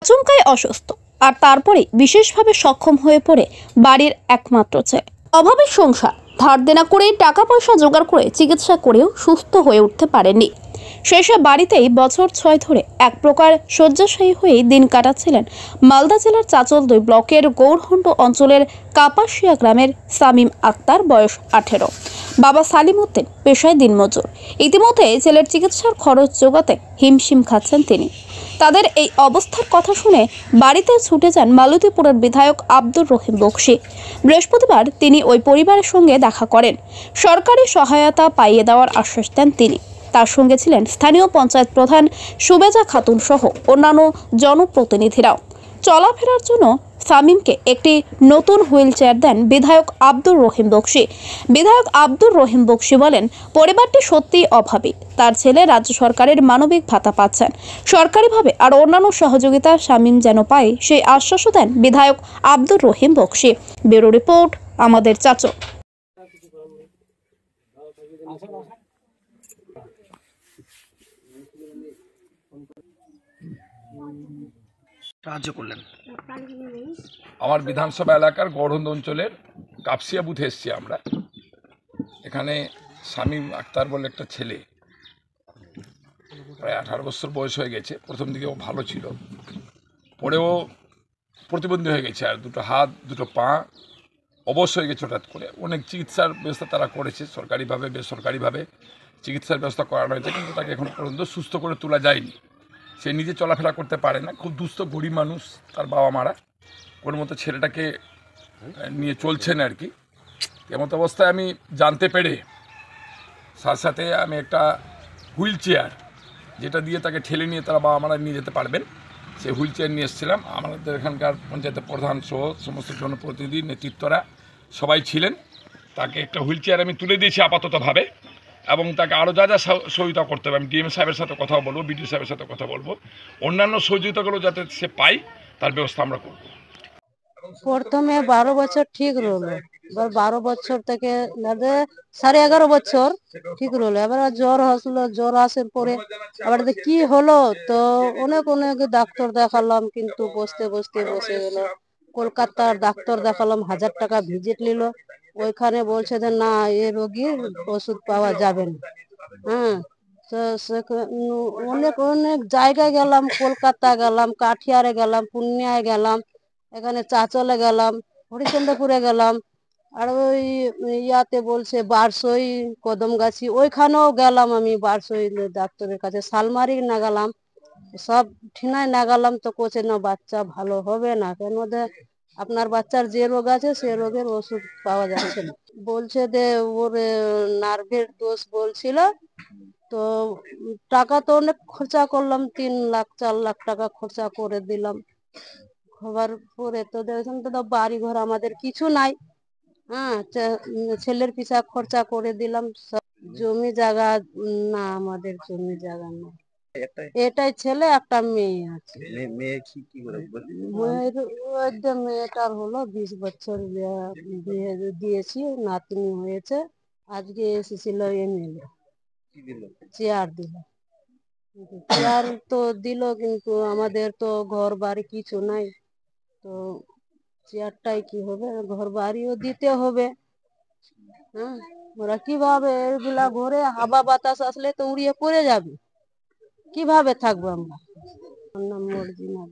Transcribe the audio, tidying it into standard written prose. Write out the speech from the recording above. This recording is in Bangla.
আচমকাই অসুস্থ আর তারপরে বিশেষভাবে সক্ষম হয়ে পড়ে বাড়ির একমাত্র ছেলে। অভাবের সংসার, ধার দেনা করে টাকা পয়সা জোগাড় করে চিকিৎসা করেও সুস্থ হয়ে উঠতে পারেননি। শেষে বাড়িতেই বছর 6 ধরে এক প্রকার শয্যাশায়ী হয়েই দিন কাটাচ্ছিলেন মালদা জেলার চাচলদই ব্লকের গৌরহন্ড অঞ্চলের কাপাসিয়া গ্রামের সামিম আক্তার, বয়স 18। বাবা সালিম উদ্দিন পেশায় দিনমজুর। ইতিমধ্যে ছেলের চিকিৎসার খরচ জোগাতে হিমশিম খাচ্ছেন তিনি। তাদের এই অবস্থার কথা শুনে বাড়িতে ছুটে যান মালতীপুরের বিধায়ক আব্দুর রহিম বক্সি। বৃহস্পতিবার তিনি ওই পরিবারের সঙ্গে দেখা করেন। সরকারি সহায়তা পাইয়ে দেওয়ার আশ্বাস দেন তিনি। তার সঙ্গে ছিলেন স্থানীয় পঞ্চায়েত প্রধান সুবেজা খাতুন সহ অন্যান্য জনপ্রতিনিধিরাও। চলাফেরার জন্য সামিমকে একটি নতুন হুইল চেয়ার দেন বিধায়ক আব্দুর রহিম বক্সি। বিধায়ক আব্দুর রহিম বক্সি বলেন, পরিবারটি সত্যিই অভাবী। তার ছেলে রাজ্য সরকারের মানবিক ভাতা পাচ্ছেন, সরকারিভাবে আর অন্যান্য সহযোগিতা সামিম যেন পায় সেই আশ্বাসও দেন বিধায়ক আব্দুর রহিম বক্সি। ব্যুরো রিপোর্ট, আমাদের চাচল। সাহায্য করলেন। আমার বিধানসভা এলাকার গৌরহন্দ অঞ্চলের কাপসিয়া বুথে এসেছি আমরা। এখানে সামিম আক্তার বলে একটা ছেলে, প্রায় 18 বছর বয়স হয়ে গেছে। প্রথম দিকে ও ভালো ছিল, পরেও প্রতিবন্ধী হয়ে গেছে, আর দুটো হাত দুটো পা অবশ হয়ে গেছে হঠাৎ করে। অনেক চিকিৎসার ব্যবস্থা তারা করেছে, সরকারিভাবে বেসরকারিভাবে চিকিৎসার ব্যবস্থা করানো হয়েছে, কিন্তু তাকে এখন পর্যন্ত সুস্থ করে তোলা যায়নি। সে নিজে চলাফেরা করতে পারে না, খুব দুস্থ গরিব মানুষ, তার বাবা মারা ওর মতো ছেলেটাকে নিয়ে চলছেন আর কি। এমত অবস্থায় আমি জানতে পেরে সাথে সাথে আমি একটা হুইল চেয়ার, যেটা দিয়ে তাকে ঠেলে নিয়ে তারা বাবা মারা নিয়ে যেতে পারবেন, সেই হুইল চেয়ার নিয়ে এসেছিলাম। আমাদের এখানকার পঞ্চায়েতের প্রধান সহ সমস্ত জনপ্রতিনিধি নেতৃত্বরা সবাই ছিলেন। তাকে একটা হুইল চেয়ার আমি তুলে দিয়েছি আপাততভাবে, এবং তাকে আরও যা যা সহযোগিতা করতে হবে আমি ডিএম সাহেবের সাথে কথা বলবো, বিডিও সাহেবের সাথে কথা বলবো, অন্যান্য সহযোগিতাগুলো যাতে সে পায় তার ব্যবস্থা আমরা করব। প্রথমে 12 বছর ঠিক রইলো, এবার 12 বছর থেকে 11.5 বছর ঠিক রইলো। এবার জ্বর আসলো, জ্বর আসার পরে আবার কি হলো, তো অনেক অনেক ডাক্তার দেখালাম, কিন্তু বসতে বসতে বসে গেল। কলকাতার ডাক্তার দেখালাম, 1000 টাকা ভিজিট নিল। ওইখানে বলছে যে না, এ রোগীর ওষুধ পাওয়া যাবে না। হ্যাঁ, তো অনেক অনেক জায়গায় গেলাম, কলকাতা গেলাম, কাঠিয়ারে গেলাম, পূর্ণিয়ায় গেলাম, এখানে চাচলে গেলাম, হরিচন্দ্রপুরে গেলাম, আর ওই ইয়াতে বলছে বারসই কদমগাছি, ওইখানেও গেলাম আমি। বারসই ডাক্তারের কাছে শালমারি না গেলাম, সব ঠিনায় না গেলাম, তো কোচে না বাচ্চা ভালো হবে না, কেন আপনার বাচ্চার যে রোগ আছে সে রোগের ওষুধ পাওয়া যাচ্ছে না। বলছে যে ওর নার্ভের দোষ বলছিল। তো টাকা তো অনেক খরচা করলাম, 3 লাখ 4 লাখ টাকা খরচা করে দিলাম। হবার পরে তো দেখেন তো বাড়ি ঘর আমাদের কিছু নাই। হ্যাঁ, ছেলের পিছা খরচা করে দিলাম সব। জমি জায়গা না, আমাদের জমি জায়গা না। এটাই ছেলে, একটা মেয়ে আছে। মেয়েটার হলো 20 বছর বিয়ে দিয়েছি, নাতনি হয়েছে। আজকে এসেছিল এমএলএ, চেয়ার দিল। চেয়ার তো দিল, কিন্তু আমাদের তো ঘর বাড়ি কিছু নাই, তো চেয়ারটাই কি হবে, ঘর বাড়িও দিতে হবে। হ্যাঁ, ওরা কিভাবে এগুলা ঘরে হাওয়া বাতাস আসলে তো উড়িয়ে পড়ে যাবে, কিভাবে থাকবো আমরা? মর্জি না।